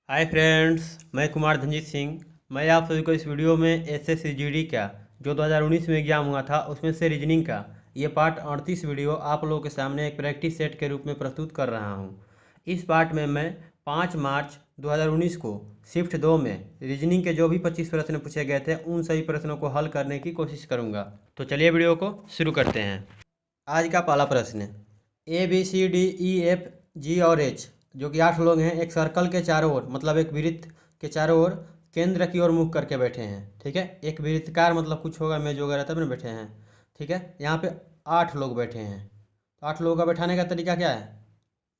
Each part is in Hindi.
हाय फ्रेंड्स, मैं कुमार धनजीत सिंह। मैं आप सभी को इस वीडियो में एसएससी जीडी का जो 2019 में एग्जाम हुआ था उसमें से रीजनिंग का ये पार्ट 38 वीडियो आप लोगों के सामने एक प्रैक्टिस सेट के रूप में प्रस्तुत कर रहा हूँ। इस पार्ट में मैं 5 मार्च 2019 को शिफ्ट 2 में रीजनिंग के जो भी 25 प्रश्न पूछे गए थे उन सभी प्रश्नों को हल करने की कोशिश करूँगा। तो चलिए वीडियो को शुरू करते हैं। आज का पहला प्रश्न, ABCDEFG और H जो कि 8 लोग हैं, एक सर्कल के चारों ओर मतलब एक वृत्त के चारों ओर केंद्र की ओर मुख करके बैठे हैं। ठीक है, एक वृत्तकार मतलब कुछ होगा, मेज वगैरह तब ना बैठे हैं। ठीक है, यहाँ पे 8 लोग बैठे हैं। तो 8 लोगों का बैठाने का तरीका क्या है?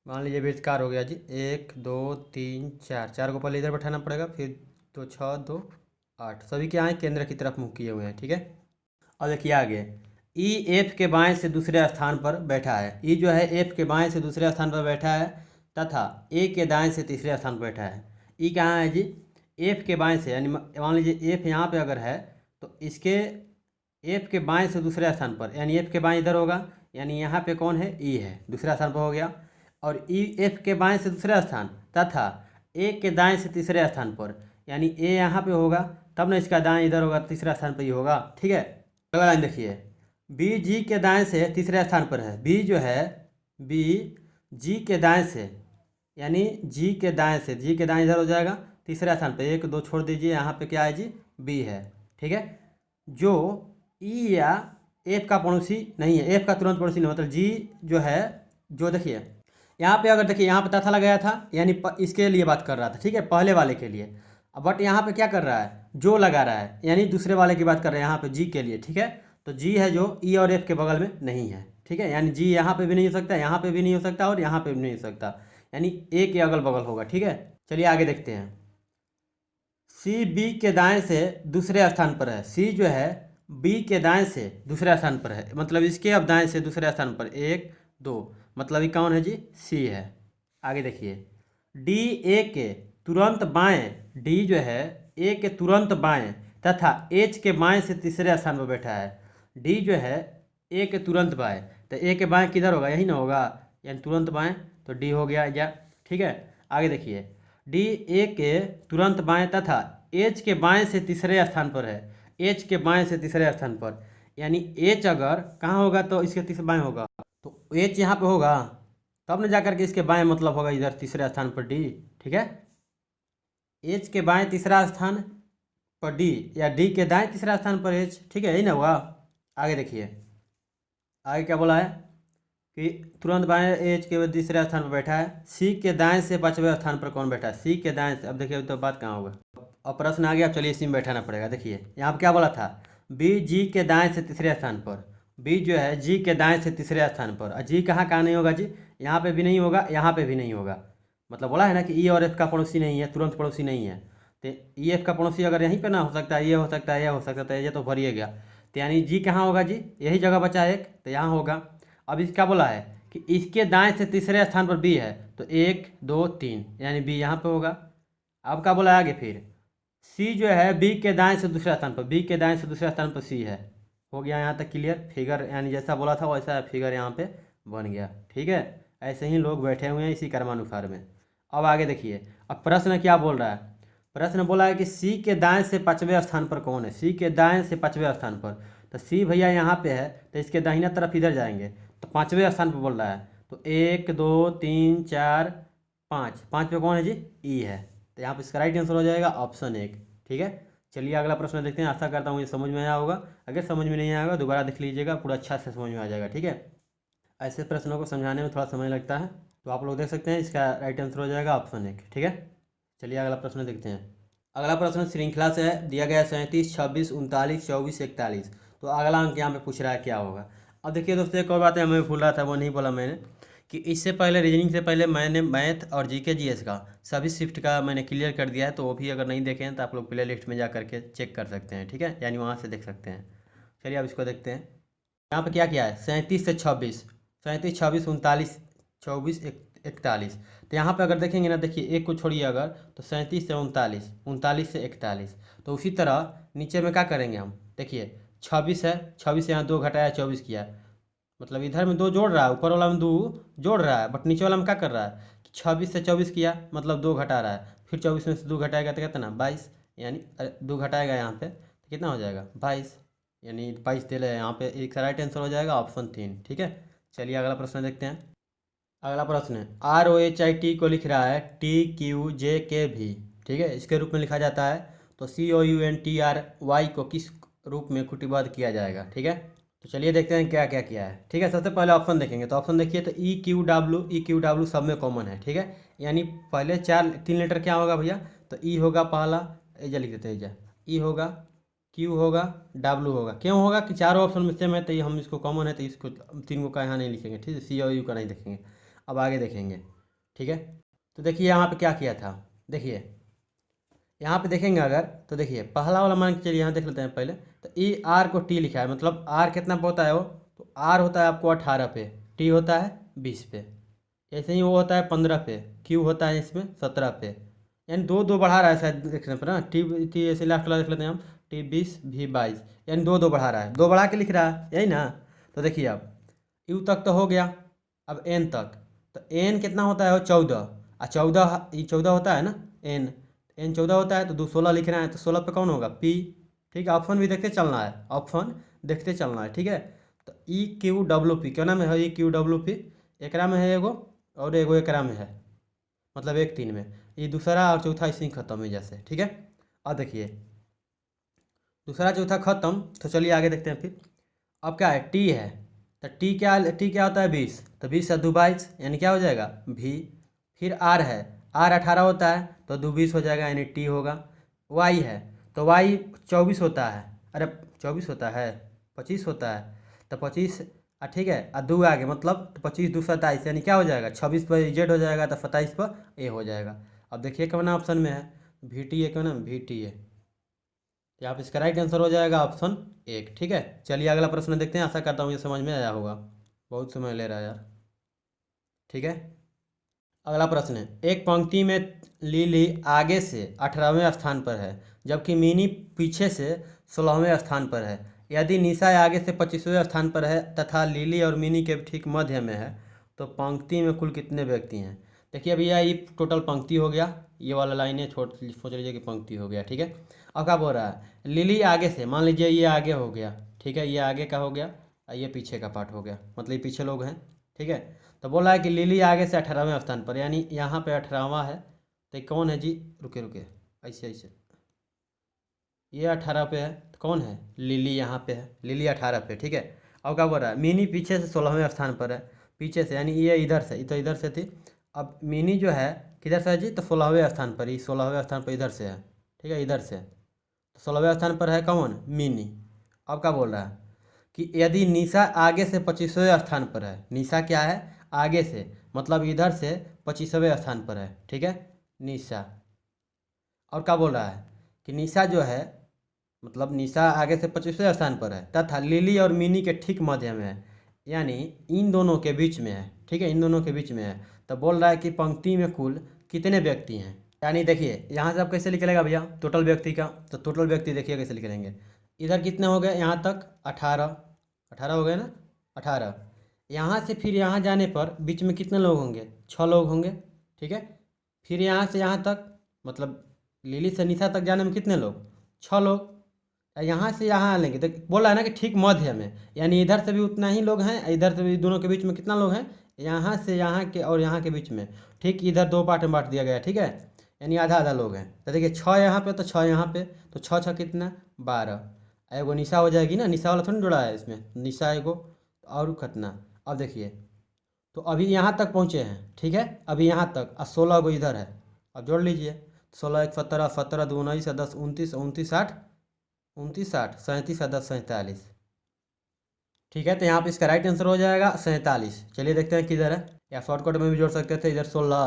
मान लीजिए वृत्तकार हो गया जी, 1 2 3 4, चार को पहले इधर बैठाना पड़ेगा, फिर 2 6 2 8, सभी के यहाँ केंद्र की तरफ मुख किए हुए हैं। ठीक है, अब देखिए आगे, ई एफ के बाएं से दूसरे स्थान पर बैठा है। ई जो है एफ के बाएं से दूसरे स्थान पर बैठा है तथा ए के दाएं से तीसरे स्थान पर बैठा है। ई कहाँ है जी? एफ के बाएं से, यानी मान लीजिए एफ यहाँ पे अगर है तो इसके एफ के बाएं से दूसरे स्थान पर, यानी एफ के बाएं इधर होगा, यानी यहाँ पे कौन है? ई है, दूसरा स्थान पर हो गया। और ई एफ के बाएं से दूसरा स्थान तथा ए के दाएं से तीसरे स्थान पर, यानी ए यहाँ पे होगा तब ना इसका दाएं इधर होगा, तीसरा स्थान पर ही होगा। ठीक है, अगला लाइन देखिए, बी जी के दाएं से तीसरे स्थान पर है। बी जो है, बी जी के दाएं से, यानी जी के दाएं से, जी के दाएं इधर हो जाएगा तीसरे स्थान पर, 1 2 छोड़ दीजिए, यहाँ पे क्या है जी? बी है। ठीक है, जो ई या एफ का पड़ोसी नहीं है, एफ का तुरंत पड़ोसी नहीं, मतलब जी जो है, जो देखिए यहाँ पे, अगर देखिए यहाँ पे तथा लगाया था, यानी इसके लिए बात कर रहा था। ठीक है, पहले वाले के लिए। बट यहाँ पे क्या कर रहा है? जो लगा रहा है, यानी दूसरे वाले की बात कर रहे हैं यहाँ पे जी के लिए। ठीक है, तो जी है जो ई और एफ के बगल में नहीं है। ठीक है, यानी जी यहाँ पे भी नहीं हो सकता, यहाँ पे भी नहीं हो सकता और यहाँ पे भी नहीं हो सकता, यानी ए के अगल बगल होगा। ठीक है, चलिए आगे देखते हैं। सी बी के दाएं से दूसरे स्थान पर है। सी जो है बी के दाएं से दूसरे स्थान पर है, मतलब इसके अब दाएं से दूसरे स्थान पर, 1 2, मतलब ये कौन है जी? सी है। आगे देखिए, डी ए के तुरंत बाएं, डी जो है ए के तुरंत बाएं तथा एच के बाएं से तीसरे स्थान पर बैठा है। डी जो है ए के तुरंत बाएं, तो ए के बाएं किधर होगा? यही ना होगा, यानी तुरंत बाएं, तो डी हो गया या। ठीक है, आगे देखिए, डी ए के तुरंत बाएं तथा एच के बाएं से तीसरे स्थान पर है। एच के बाएं से तीसरे स्थान पर, यानी एच अगर कहाँ होगा तो इसके तीसरे बाएं होगा, तो एच यहाँ पे होगा तब न जाकर के इसके बाएं मतलब होगा इधर तीसरे स्थान पर डी। ठीक है, एच के बाएं तीसरा स्थान पर डी, या डी के दाएं तीसरा स्थान पर एच। ठीक है, यही ना हुआ। आगे देखिए, आगे क्या बोला है कि तुरंत बाएं एच के तीसरे स्थान पर बैठा है। सी के दाएं से 5वें स्थान पर कौन बैठा है? सी के दाएं से। अब देखिए तो बात कहाँ होगा, अब प्रश्न आ गया। अब चलिए इसी में बैठाना पड़ेगा। देखिए यहाँ पर क्या बोला था, बी जी के दाएं से तीसरे स्थान पर। बी जो है जी के दाएं से तीसरे स्थान पर, और जी कहाँ कहाँ नहीं होगा जी? यहाँ पे भी नहीं होगा, यहाँ पे भी नहीं होगा। मतलब बोला है ना कि ई और एफ का पड़ोसी नहीं है, तुरंत पड़ोसी नहीं है। तो ई एफ का पड़ोसी अगर यहीं पे ना हो सकता है, ये हो सकता है, यह हो सकता है, ये तो भरिए गया। तो यानी जी कहाँ होगा जी? यही जगह बचा है एक, तो यहाँ होगा। अब इसका बोला है कि इसके दाएं से तीसरे स्थान पर बी है, तो 1 2 3, यानी बी यहाँ पे होगा। अब क्या बोला है आगे फिर, सी जो है बी के दाएं से दूसरे स्थान पर, बी के दाएं से दूसरे स्थान पर सी है। हो गया यहाँ तक क्लियर। फिगर यानी जैसा बोला था वैसा फिगर यहाँ पे बन गया। ठीक है, ऐसे ही लोग बैठे हुए हैं इसी कर्मानुसार में। अब आगे देखिए, अब प्रश्न क्या बोल रहा है? प्रश्न बोला है कि सी के दाएं से 5वें स्थान पर कौन है? सी के दाएं से 5वें स्थान पर, तो सी भैया यहाँ पे है, तो इसके दाहिना तरफ इधर जाएंगे, तो 5वें स्थान पर बोल रहा है। तो 1 2 3 4 5, 5 पे कौन है जी? ई है। तो यहाँ पे इसका राइट आंसर हो जाएगा ऑप्शन 1। ठीक है, चलिए अगला प्रश्न देखते हैं। आशा करता हूँ ये समझ में आया होगा। अगर समझ में नहीं आएगा दोबारा देख लीजिएगा, पूरा अच्छा से समझ में आ जाएगा। ठीक है, ऐसे प्रश्नों को समझाने में थोड़ा समय लगता है, तो आप लोग देख सकते हैं इसका राइट आंसर हो जाएगा ऑप्शन 1। ठीक है, चलिए अगला प्रश्न देखते हैं। अगला प्रश्न श्रृंखला से है, दिया गया 37 26 39 24 41। तो अगला अंक यहाँ पे पूछ रहा है क्या होगा। अब देखिए दोस्तों, एक और बात है मैं भूल रहा था, वो नहीं बोला मैंने, कि इससे पहले रीजनिंग से पहले मैंने मैथ और जीके जीएस का सभी शिफ्ट का मैंने क्लियर कर दिया है, तो वो भी अगर नहीं देखे हैं तो आप लोग प्ले लिस्ट में जा करके चेक कर सकते हैं। ठीक है, यानी वहाँ से देख सकते हैं। चलिए अब इसको देखते हैं। यहाँ पे क्या किया है, 37 से 26, 37 26 39 24 41। तो यहाँ पे अगर देखेंगे ना, देखिए एक को छोड़िए अगर, तो 37 से 39, 39 से 41। तो उसी तरह नीचे में क्या करेंगे हम, देखिए 26 है, 26 से यहाँ 2 घटाया 24 किया, मतलब इधर में 2 जोड़ रहा है, ऊपर वाला में 2 जोड़ रहा है, बट नीचे वाला में क्या कर रहा है कि 26 से 24 किया, मतलब 2 घटा रहा है। फिर 24 में से 2 घटाएगा तो कितना 22, यानी 2 घटाएगा यहाँ पे तो कितना हो जाएगा 22, यानी 22 दे रहे हैं यहाँ पे। एक राइट आंसर हो जाएगा ऑप्शन 3। ठीक है, चलिए अगला प्रश्न देखते हैं। अगला प्रश्न है ROHIT को लिख रहा है TQJKV, ठीक है, इसके रूप में लिखा जाता है, तो COUNTRY को किस रूप में कुटिबद्ध किया जाएगा। ठीक है, तो चलिए देखते हैं क्या क्या किया है। ठीक है, सबसे पहले ऑप्शन देखेंगे, तो ऑप्शन देखिए तो EQW सब में कॉमन है। ठीक है, यानी पहले 3 लेटर क्या होगा भैया, तो ई होगा पहला, एजा लिख देते हैं, एजा ई होगा, क्यू होगा, डब्लू होगा। क्यों होगा कि चारों ऑप्शन में सेम है, तो ये हम इसको कॉमन है, तो इसको 3 को का यहाँ नहीं लिखेंगे। ठीक है, सी और यू का नहीं देखेंगे, अब आगे देखेंगे। ठीक है, तो देखिए यहाँ पे क्या किया था, देखिए यहाँ पे देखेंगे अगर, तो देखिए पहला वाला मान के चलिए यहाँ देख लेते हैं पहले, तो ई आर को टी लिखा है, मतलब आर कितना पे होता है वो, तो आर होता है आपको 18 पे, टी होता है 20 पे, ऐसे ही वो होता है 15 पे, क्यू होता है इसमें 17 पे, यानी 2 बढ़ा रहा है शायद देखने पर ना, टी टी ऐसे लास्ट वाला देख लेते हैं हम, टी 20 भी 22, यानी 2 बढ़ा रहा है, 2 बढ़ा के लिख रहा है, यही ना। तो देखिए अब यू तक तो हो गया, अब एन तक, तो एन कितना होता है वो 14, और 14 ये 14 होता है ना, एन 14 होता है, तो 16 लिख रहे हैं, तो 16 पे कौन होगा पी। ठीक है, ऑप्शन भी देखते चलना है, ऑप्शन देखते चलना है। ठीक है, तो EQWP क्या नाम है, EQWP एकरा में है एगो, और एगो एकरा में है, मतलब 1 3 में, ये दूसरा और चौथा इसी खत्म है जैसे। ठीक है, अब देखिए दूसरा चौथा खत्म, तो चलिए आगे देखते हैं फिर। अब क्या है, टी है, तो टी क्या होता है 20, तो 20 से 2 22, यानी क्या हो जाएगा भी। फिर आर है, आर 18 होता है, तो 2 20 हो जाएगा, यानी टी होगा। वाई है, तो वाई 24 होता है, अरे 24 होता है, 25 होता है, तो 25, ठीक है, 2 आगे मतलब तो 25 2 27, यानी क्या हो जाएगा 26 पर जेड हो जाएगा, तो 27 पर ए हो जाएगा। अब देखिए कौन ऑप्शन में है, VT है, क्यों ना VT है, यहाँ पे इसका राइट आंसर हो जाएगा ऑप्शन 1। ठीक है, चलिए अगला प्रश्न देखते हैं, आशा करता हूँ ये समझ में आया होगा, बहुत समय ले रहा है यार। ठीक है, अगला प्रश्न है, एक पंक्ति में लिली आगे से 18वें स्थान पर है, जबकि मिनी पीछे से 16वें स्थान पर है। यदि निशा आगे से 25वें स्थान पर है तथा लिली और मिनी के ठीक मध्य में है, तो पंक्ति में कुल कितने व्यक्ति हैं। देखिए भैया ये टोटल पंक्ति हो गया, ये वाला लाइनें सोच लीजिए कि पंक्ति हो गया। ठीक है, अब क्या बोल रहा है, लिली आगे से, मान लीजिए ये आगे हो गया, ठीक है, ये आगे का हो गया और ये पीछे का पार्ट हो गया, मतलब ये पीछे लोग हैं। ठीक है, तो बोला है कि लिली आगे से 18वें स्थान पर, यानी यहाँ पे 18वां है, तो कौन है जी, रुके रुके ऐसे ऐसे, ये 18 पे है, तो कौन है लिली, यहाँ पे है लिली 18 पे। ठीक है, अब क्या बोल रहा है, मिनी पीछे से 16वें स्थान पर है, पीछे से, यानी ये इधर से, ये तो इधर से थी, अब मिनी जो है किधर से है जी, तो 16वें स्थान पर, ये 16वें स्थान पर इधर से है। ठीक है, इधर से, तो 16वें स्थान पर है कौन, मिनी। अब क्या बोल रहा है कि यदि निशा आगे से 25वें स्थान पर है, निशा क्या है आगे से, मतलब इधर से 25वें स्थान पर है। ठीक है, निशा, और क्या बोल रहा है कि निशा जो है, मतलब निशा आगे से 25वें स्थान पर है तथा लिली और मिनी के ठीक मध्य में है, यानी इन दोनों के बीच में है। ठीक है, इन दोनों के बीच में है, तो बोल रहा है कि पंक्ति में कुल कितने व्यक्ति हैं। यानी देखिए यहाँ से आप कैसे निकलेगा भैया टोटल व्यक्ति का, तो टोटल व्यक्ति देखिए कैसे निकलेंगे, इधर कितने हो गए यहाँ तक 18 हो गए ना, 18, यहाँ से फिर यहाँ जाने पर बीच में कितने लोग होंगे, 6 लोग होंगे। ठीक है, फिर यहाँ से यहाँ तक, मतलब लिली से निशा तक जाने में कितने लोग, 6 लोग, यहाँ से यहाँ लेंगे तो बोला है ना कि ठीक मध्य में, यानी इधर से भी उतना ही लोग हैं, इधर से भी, दोनों के बीच में कितना लोग हैं, यहाँ से यहाँ के और यहाँ के बीच में, ठीक इधर 2 पार्ट में बांट दिया गया। ठीक है, यानी आधा आधा लोग हैं, तो देखिए 6 यहाँ पे, तो 6 यहाँ पे, तो 6 6 कितना 12, एगो निशा हो जाएगी ना, निशा वाला थोड़ी जोड़ा है इसमें, निशा एगो और कितना। अब देखिए तो अभी यहाँ तक पहुँचे हैं, ठीक है, अभी यहाँ तक, और 16 गो इधर है, अब जोड़ लीजिए, 16 1 17, 17 2 19, 10 29, 29 60, 29 60, 37 10 47। ठीक है, तो यहाँ पे इसका राइट आंसर हो जाएगा 47। चलिए देखते हैं किधर है, या शॉर्टकट में भी जोड़ सकते थे, इधर 16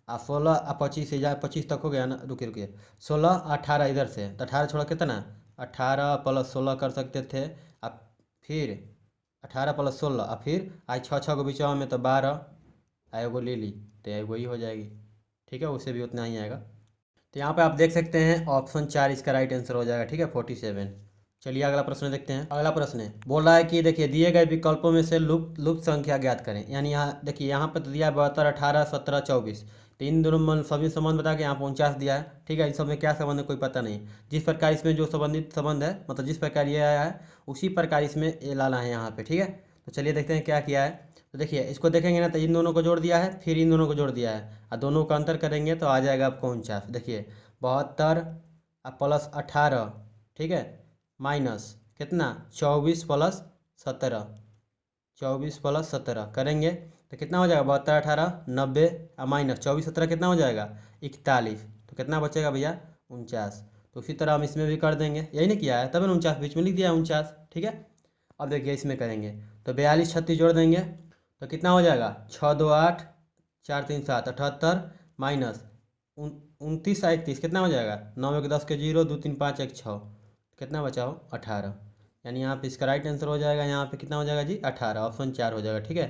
और 16 और 25 से 25 तक हो गया ना, रुकिए रुकिए, 16 18 इधर से, तो 18 छोड़ा कितना, 18 + 16 कर सकते थे, अब फिर 18 + 16, और फिर आज 6 6 को बीचवा में, तो 12, एगो ले ली तो एगो ही हो जाएगी। ठीक है, उससे भी उतना ही आएगा, तो यहाँ पे आप देख सकते हैं ऑप्शन 4 इसका राइट आंसर हो जाएगा। ठीक है, 47। चलिए अगला प्रश्न देखते हैं। अगला प्रश्न है, बोल रहा है कि देखिए दिए गए विकल्पों में से लुप्त संख्या ज्ञात करें, यानी यहाँ देखिए यहाँ पे तो दिया 72 18 17 24, तो इन दोनों सभी संबंध बता के यहाँ पर 49 दिया है। ठीक है, इन सब में क्या संबंध है कोई पता नहीं। जिस प्रकार इसमें जो संबंधित संबंध है, मतलब जिस प्रकार ये आया है उसी प्रकार इसमें ये लाना है यहाँ पे। ठीक है, तो चलिए देखते हैं क्या किया है। तो देखिए इसको देखेंगे ना, तो इन दोनों को जोड़ दिया है, फिर इन दोनों को जोड़ दिया है, और दोनों का अंतर करेंगे तो आ जाएगा आपको 49। देखिए 72 प्लस 18, ठीक है, माइनस कितना 24 प्लस 17, 24 प्लस 17 करेंगे तो कितना हो जाएगा 72 18 90, और माइनस 24 17 कितना हो जाएगा 41। तो कितना बचेगा भैया 49। तो उसी तरह हम इसमें भी कर देंगे, यही नहीं किया है तब 49 बीच में लिख दिया 49। ठीक है, अब देखिए इसमें करेंगे तो 42 36 जोड़ देंगे तो कितना हो जाएगा 6 2 8 4 3 7 78, माइनस 29 31 कितना हो जाएगा 9 1 10 के 0 2 3 5 1 6, कितना बचा हो 18। यानी यहाँ पे इसका राइट आंसर हो जाएगा, यहाँ पे कितना हो जाएगा जी 18, ऑप्शन 4 हो जाएगा। ठीक है,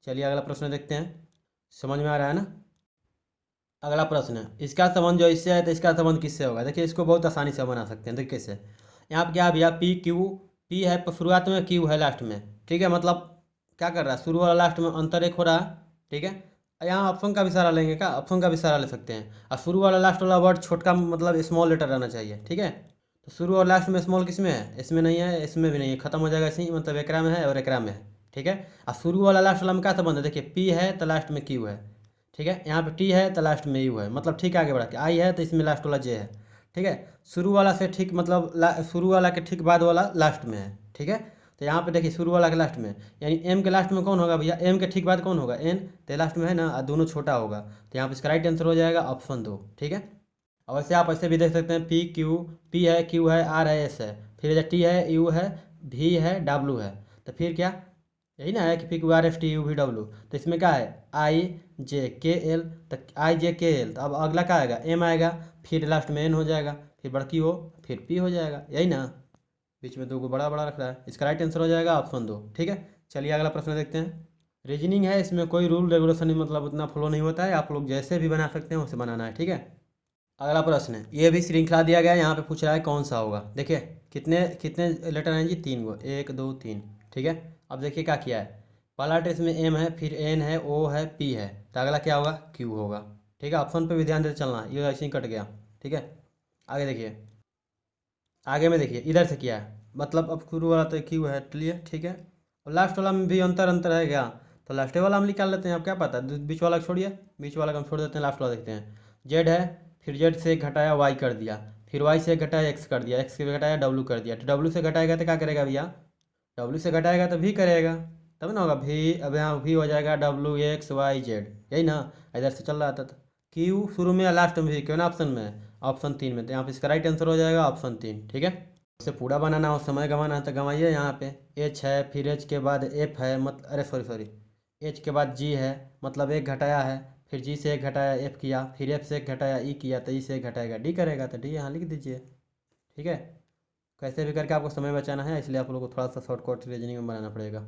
चलिए अगला प्रश्न देखते हैं। समझ में आ रहा है ना। अगला प्रश्न है, इसका संबंध जो इससे है तो इसका संबंध किससे होगा। देखिए इसको बहुत आसानी से बना सकते हैं। देखिए कैसे, यहाँ पे क्या भैया पी क्यू, पी है शुरुआत में, क्यू है लास्ट में। ठीक है, मतलब क्या कर रहा है शुरू वाला लास्ट में अंतर एक हो रहा है। ठीक है, यहाँ ऑप्शन का भी सहारा लेंगे, क्या ऑप्शन का भी सहारा ले सकते हैं। और शुरू वाला लास्ट वाला वर्ड छोटका मतलब स्मॉल लेटर रहना चाहिए। ठीक है, तो शुरू और लास्ट में स्मॉल किस में है, इसमें नहीं है, इसमें भी नहीं है, खत्म हो जाएगा ऐसे ही, मतलब एकरा में है और एकरा में है। ठीक है, और शुरू वाला लास्ट वाला में क्या संबंध है, देखिए पी है तो लास्ट में क्यू है। ठीक है, यहाँ पे टी है तो लास्ट में यू है, मतलब ठीक आगे बढ़ा के आई है तो इसमें लास्ट वाला जे है। ठीक है, शुरू वाला से ठीक मतलब शुरू वाला के ठीक बाद वाला लास्ट में है। ठीक है, तो यहाँ पे देखिए शुरू वाला के लास्ट में, यानी एम के लास्ट में कौन होगा भैया, एम के ठीक बाद कौन होगा एन, तो लास्ट में है ना, और दोनों छोटा होगा। तो यहाँ पे इसका राइट आंसर हो जाएगा ऑप्शन 2। ठीक है, और वैसे आप ऐसे भी देख सकते हैं पी क्यू, पी है क्यू है आर है एस है, फिर टी है यू है वी है डब्लू है, तो फिर क्या यही ना है कि P Q R S T U V W. तो इसमें क्या है आई जे के एल, तो आई जे के एल, तो अब अगला क्या आएगा एम आएगा, फिर लास्ट में एन हो जाएगा, फिर बड़की हो, फिर पी हो जाएगा, यही ना, बीच में दो को बड़ा बड़ा रख रहा है। इसका राइट आंसर हो जाएगा ऑप्शन 2। ठीक है, चलिए अगला प्रश्न देखते हैं। रीजनिंग है, इसमें कोई रूल रेगुलेशन मतलब उतना फॉलो नहीं होता है, आप लोग जैसे भी बना सकते हैं वैसे बनाना है। ठीक है, अगला प्रश्न है, ये भी श्रृंखला दिया गया है, यहाँ पे पूछ रहा है कौन सा होगा। देखिए कितने कितने लेटर हैं जी 3 गो, 1 2 3। ठीक है, अब देखिए क्या किया है, पहला टेस्ट में एम है, फिर एन है, ओ है, पी है, तो अगला क्या होगा क्यू होगा। ठीक है, ऑप्शन पे भी ध्यान देते चलना, ये ऐसे ही कट गया। ठीक है, आगे देखिए, आगे में देखिए इधर से किया है, मतलब अब शुरू वाला तो क्यू है लिए। ठीक है, और लास्ट वाला में भी अंतर अंतर है क्या, तो लास्ट वाला हम निकाल लेते हैं, अब क्या पता बीच वाला छोड़िए, बीच वाला का हम छोड़ देते हैं, लास्ट वाला देखते हैं। जेड है, फिर जेड से एक घटाया वाई कर दिया, फिर वाई से एक घटाया एक्स कर दिया, एक्स से घटाया डब्लू कर दिया, तो डब्लू से घटाएगा तो क्या करेगा भैया, डब्लू से घटाएगा तो भी करेगा, तब ना होगा भी। अब यहाँ भी हो जाएगा डब्लू एक्स वाई जेड, यही ना, इधर से चल रहा था। क्यू शुरू में या लास्ट में भी क्यों ना ऑप्शन में, ऑप्शन 3 में, तो यहाँ पे इसका राइट आंसर हो जाएगा ऑप्शन 3। ठीक है, इसे पूरा बनाना हो समय गंवाना है तो गंवाइए। यहाँ पे एच है, फिर एच के बाद एफ है, मतलब अरे सॉरी एच के बाद जी है, मतलब एक घटाया है, फिर जी से एक घटाया एफ किया, फिर एफ से एक घटाया ई किया, तो ई से एक घटाएगा डी करेगा, तो डी यहाँ लिख दीजिए। ठीक है, कैसे भी करके आपको समय बचाना है, इसलिए आप लोगों को थोड़ा सा शॉर्टकट रीजनिंग में बनाना पड़ेगा।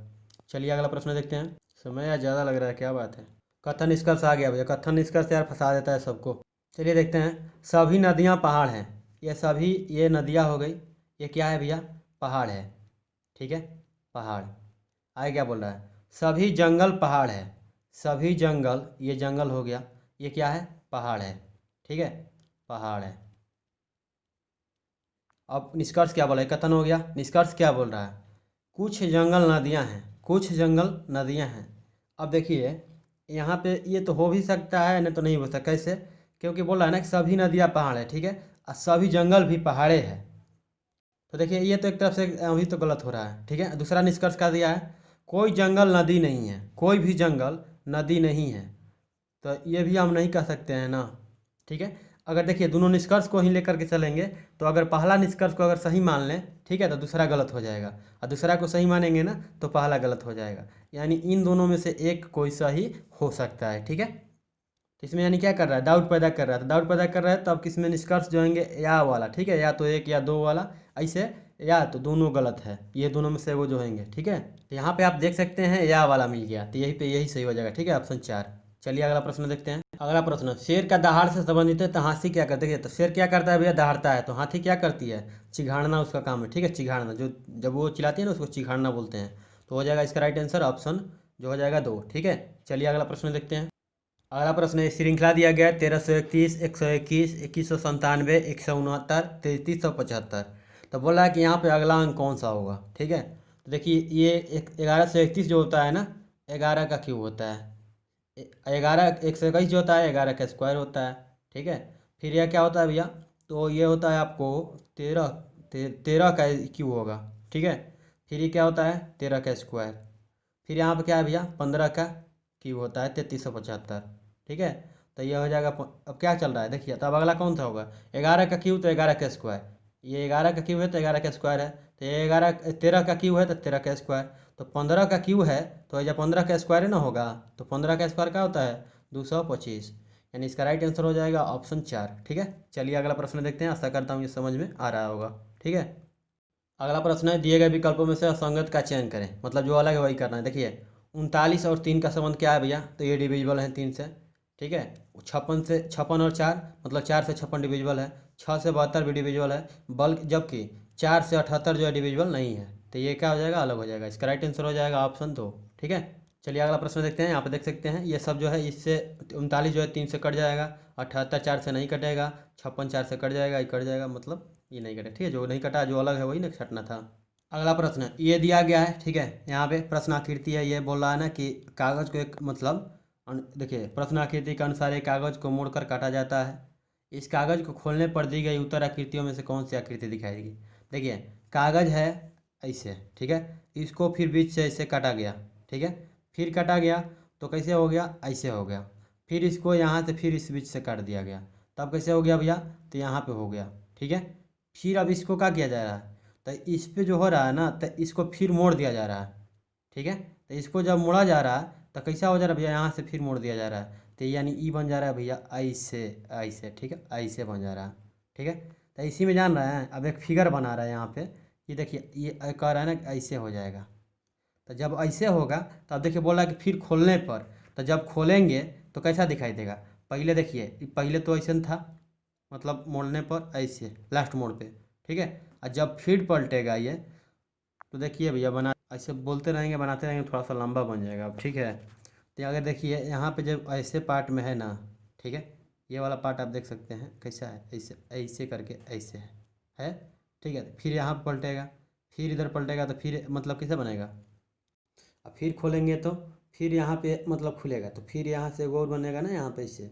चलिए अगला प्रश्न देखते हैं। समय यार ज़्यादा लग रहा है, क्या बात है। कथन निष्कर्ष आ गया भैया, कथन निष्कर्ष यार फंसा देता है सबको। चलिए देखते हैं, सभी नदियाँ पहाड़ हैं, ये सभी ये नदियाँ हो गई, ये क्या है भैया पहाड़ है। ठीक है, पहाड़, आगे क्या बोल रहा है, सभी जंगल पहाड़ है, सभी जंगल, ये जंगल हो गया, ये क्या है पहाड़ है। ठीक है, पहाड़ है। अब निष्कर्ष क्या बोला, कथन हो गया, निष्कर्ष क्या बोल रहा है, कुछ जंगल नदियां हैं, कुछ जंगल नदियां हैं। अब देखिए यहाँ पे ये तो हो भी सकता है, नहीं तो नहीं हो सकता, कैसे, क्योंकि बोल रहा है ना कि सभी नदियाँ पहाड़ है। ठीक है, और सभी जंगल भी पहाड़े हैं, तो देखिए ये तो एक तरफ से अभी तो गलत हो रहा है। ठीक है, दूसरा निष्कर्ष क्या दिया है, कोई जंगल नदी नहीं है, कोई भी जंगल नदी नहीं है, तो ये भी हम नहीं कह सकते हैं ना। ठीक है, अगर देखिए दोनों निष्कर्ष को ही लेकर के चलेंगे, तो अगर पहला निष्कर्ष को अगर सही मान लें, ठीक है, तो दूसरा गलत हो जाएगा, और दूसरा को सही मानेंगे ना तो पहला गलत हो जाएगा, यानी इन दोनों में से एक कोई सही हो सकता है। ठीक है, तो इसमें यानी क्या कर रहा है, डाउट पैदा कर रहा है, तो डाउट पैदा कर रहा है तो अब किस में निष्कर्ष जो होंगे या वाला। ठीक है, या तो एक या दो वाला, ऐसे, या तो दोनों गलत है, ये दोनों में से वो जो होंगे। ठीक है, तो यहाँ पे आप देख सकते हैं या वाला मिल गया, तो यही पे यही सही हो जाएगा। ठीक है, ऑप्शन 4। चलिए अगला प्रश्न देखते हैं। अगला प्रश्न, शेर का दहाड़ से संबंधित है, तो हाथी क्या करते हैं, तो शेर क्या करता है भैया दहाड़ता है, तो हाथी क्या करती है चिघाड़ना उसका काम है। ठीक है, चिघाड़ना, जो जब वो चिल्लाती है ना उसको चिघाड़ना बोलते हैं, तो हो जाएगा इसका राइट आंसर ऑप्शन जो हो जाएगा 2। ठीक है, चलिए अगला प्रश्न देखते हैं। अगला प्रश्न है, श्रृंखला दिया गया 1331, 121, 2197, 169, 3375। तो बोला है कि यहाँ पे अगला अंक कौन सा होगा। ठीक है, तो देखिए ये 1131 जो होता है ना, 11 का क्यूब होता है। 11 121 जो होता है 11 का स्क्वायर होता है। ठीक है, फिर यह क्या होता है भैया, तो ये होता है आपको 13 का क्यूब होगा। ठीक है, फिर ये क्या होता है 13 का स्क्वायर। फिर यहाँ पे क्या है भैया 15 का क्यूब होता है 3375। ठीक है, तो ये हो जाएगा अब क्या चल रहा है देखिए, तो अब अगला कौन सा होगा 11 का क्यूब तो 11 का स्क्वायर। ये 11 का क्यूब है तो 11 का स्क्वायर है, तो ये 13 का क्यूब है तो 13 का स्क्वायर। तो 15 का क्यूब है तो जब 15 का स्क्वायर है ना होगा, तो 15 का स्क्वायर क्या होता है 225। यानी इसका राइट आंसर हो जाएगा ऑप्शन 4। ठीक है, चलिए अगला प्रश्न देखते हैं, आशा करता हूँ ये समझ में आ रहा होगा। ठीक है, अगला प्रश्न है, दिए गए विकल्पों में से असंगत का चयन करें, मतलब जो अलग है वही करना है। देखिए 39 और 3 का संबंध क्या है भैया, तो ये डिविजिबल है 3 से। ठीक है, 56 और 4 मतलब 4 से 56 डिविजिबल है। 6 से 72 भी डिविजिबल है, बल्कि जबकि 4 से 78 जो है डिविजिबल नहीं है। तो ये क्या हो जाएगा अलग हो जाएगा, इसका राइट आंसर हो जाएगा ऑप्शन 2। ठीक है, चलिए अगला प्रश्न देखते हैं। यहाँ पे देख सकते हैं ये सब जो है इससे 39 जो है 3 से कट जाएगा, 78 4 से नहीं कटेगा, 56 4 से कट जाएगा, ये कट जाएगा, मतलब ये नहीं कटे। ठीक है, जो नहीं कटा जो अलग है वही ना छटना था। अगला प्रश्न ये दिया गया है। ठीक है, यहाँ पे प्रश्नाकृति है, ये बोल रहा है ना कि कागज़ को एक मतलब देखिए प्रश्नाकृति के अनुसार एक कागज़ को मोड़कर काटा जाता है। इस कागज़ को खोलने पर दी गई उत्तर आकृतियों में से कौन सी आकृति दिखाई देगी। देखिए कागज़ है ऐसे, ठीक है, इसको फिर बीच से ऐसे काटा गया। ठीक है, फिर काटा गया तो कैसे हो गया, ऐसे हो गया। फिर इसको यहाँ से फिर इस बीच से काट दिया गया, तब कैसे हो गया भैया, तो यहाँ पे हो गया। ठीक है, फिर अब इसको क्या किया जा रहा है, तो इस पे जो हो रहा है ना, तो इसको फिर मोड़ दिया जा रहा है। ठीक है, तो इसको जब मोड़ा जा रहा है तो कैसा हो जा रहा है भैया, यहाँ से फिर मोड़ दिया जा रहा है, तो यानी ई बन जा रहा है भैया ऐसे ऐसे। ठीक है, ऐसे बन जा रहा है। ठीक है, तो इसी में जान रहे हैं, अब एक फिगर बना रहा है यहाँ पे, कि देखिए ये कह रहा है ना ऐसे हो जाएगा। तो जब ऐसे होगा तो अब देखिए बोल रहा है कि फिर खोलने पर, तो जब खोलेंगे तो कैसा दिखाई देगा। पहले देखिए पहले तो ऐसे था, मतलब मोड़ने पर ऐसे लास्ट मोड़ पे। ठीक है, और जब फिर पलटेगा ये, तो देखिए भैया बना ऐसे बोलते रहेंगे बनाते रहेंगे थोड़ा सा लंबा बन जाएगा। अब ठीक है, तो अगर देखिए यहाँ पे जब ऐसे पार्ट में है ना, ठीक है, ये वाला पार्ट आप देख सकते हैं कैसा है, ऐसे ऐसे करके ऐसे है। ठीक है, फिर यहाँ पे पलटेगा, फिर इधर पलटेगा, तो फिर मतलब कैसे बनेगा। अब फिर खोलेंगे तो फिर यहाँ पे मतलब खुलेगा, तो फिर यहाँ से गोल बनेगा ना, यहाँ पे ऐसे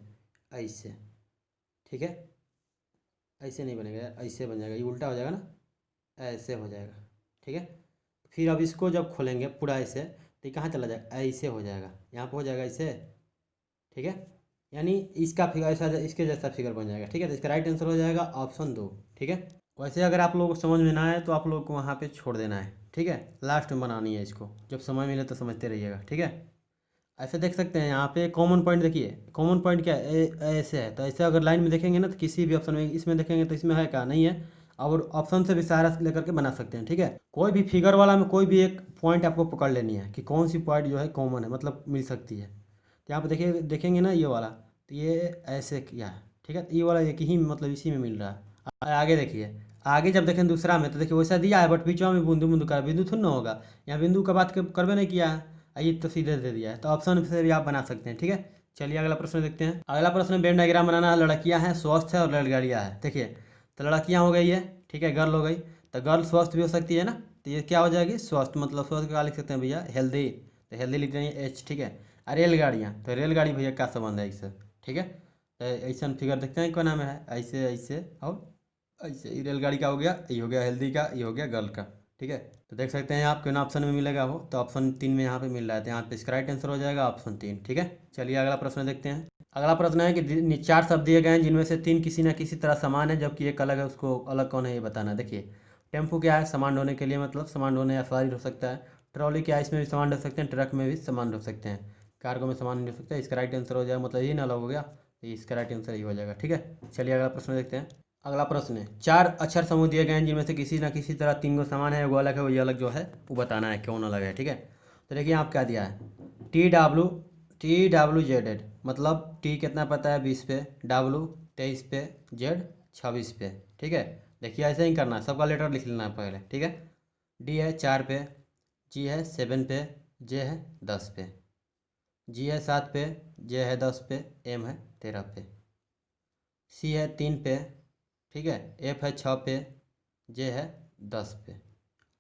ऐसे। ठीक है, ऐसे नहीं बनेगा, ऐसे बन जाएगा, ये उल्टा हो जाएगा ना, ऐसे हो जाएगा। ठीक है, फिर अब इसको जब खोलेंगे पूरा ऐसे, तो ये कहाँ चला जाएगा, ऐसे हो जाएगा, यहाँ पे हो जाएगा ऐसे। ठीक है, यानी इसका फिगर ऐसा इसके जैसा फिगर बन जाएगा। ठीक है, तो इसका राइट आंसर हो जाएगा ऑप्शन 2। ठीक है, वैसे अगर आप लोगों को समझ में ना आए तो आप लोगों को वहाँ पे छोड़ देना है। ठीक है, लास्ट में बनानी है इसको, जब समय मिले तो समझते रहिएगा। ठीक है, ऐसे देख सकते हैं यहाँ पे कॉमन पॉइंट, देखिए कॉमन पॉइंट क्या है, ऐसे है, तो ऐसे अगर लाइन में देखेंगे ना तो किसी भी ऑप्शन में, इसमें देखेंगे तो इसमें है क्या, नहीं है। और ऑप्शन से भी सहारा लेकर के बना सकते हैं। ठीक है, कोई भी फिगर वाला में कोई भी एक पॉइंट आपको पकड़ लेनी है कि कौन सी पॉइंट जो है कॉमन है, मतलब मिल सकती है। तो यहाँ पे देखिए देखेंगे ना ये वाला, तो ये ऐसे किया है। ठीक है, तो ये वाला एक ही मतलब इसी में मिल रहा है। आगे देखिए, आगे जब देखें दूसरा में, तो देखिए वैसा दिया है बट बीचों में बिंदु बिंदु का बिंदु थोड़ा ना होगा, यहाँ बिंदु का बात करबे नहीं किया है, ये तो सीधे दे दिया है, तो ऑप्शन से भी आप बना सकते हैं। ठीक है, चलिए अगला प्रश्न देखते हैं। अगला प्रश्न वेन डायग्राम बनाना है, लड़कियां हैं स्वस्थ है और लड़कियां है। देखिए तो लड़कियां हो गई है, ठीक है, गर्ल हो गई, तो गर्ल स्वस्थ भी हो सकती है ना, तो ये क्या हो जाएगी स्वस्थ, मतलब स्वस्थ क्या लिख सकते हैं भैया, हेल्दी, तो हेल्दी लिख देंगे एच। ठीक है, और रेलगाड़ियाँ, तो रेलगाड़ी भैया क्या संबंध है इससे। ठीक है, तो ऐसा फिगर देखते हैं क्या नाम है, ऐसे ऐसे और ऐसे, ये रेलगाड़ी का हो गया, ये हो गया हेल्दी का, ये हो गया गर्ल का। ठीक है, तो देख सकते हैं आप कौन ऑप्शन में मिलेगा वो, तो ऑप्शन 3 में यहाँ पे मिल रहा है, तो यहाँ पे इसका राइट आंसर हो जाएगा ऑप्शन 3। ठीक है, चलिए अगला प्रश्न देखते हैं। अगला प्रश्न है कि 4 शब्द दिए गए हैं जिनमें से 3 किसी न किसी तरह समान है जबकि एक अलग है, उसको अलग कौन है ये बताना है। देखिए टेम्पो क्या है, सामान ढोने के लिए, मतलब सामान ढोने या सवारी हो सकता है। ट्रॉली क्या है, इसमें भी सामान ढो सकते हैं, ट्रक में भी सामान ढो सकते हैं, कार्गो में सामान नहीं ढो सकते। इसका राइट आंसर हो जाएगा, मतलब ये ना अलग हो गया, तो इसका राइट आंसर ही हो जाएगा। ठीक है, चलिए अगला प्रश्न देखते हैं। अगला प्रश्न है, 4 अक्षर समूह दिए गए हैं जिनमें से किसी न किसी तरह 3 गो समान है, वो अलग है, वो ये अलग जो है वो बताना है कौन अलग है। ठीक है, तो देखिए आप क्या दिया है, TWZD, मतलब टी कितना पता है 20 पे, डब्लू 23 पे, जेड 26 पे। ठीक है, देखिए ऐसे ही करना है, सबका लेटर लिख लेना है पहले। ठीक है, डी है 4 पे, जी है 7 पे, जे है 10 पे। जी है 7 पे, जे है 10 पे, एम है 13 पे, सी है 3 पे, ठीक है, एफ है 6 पे, जे है 10 पे।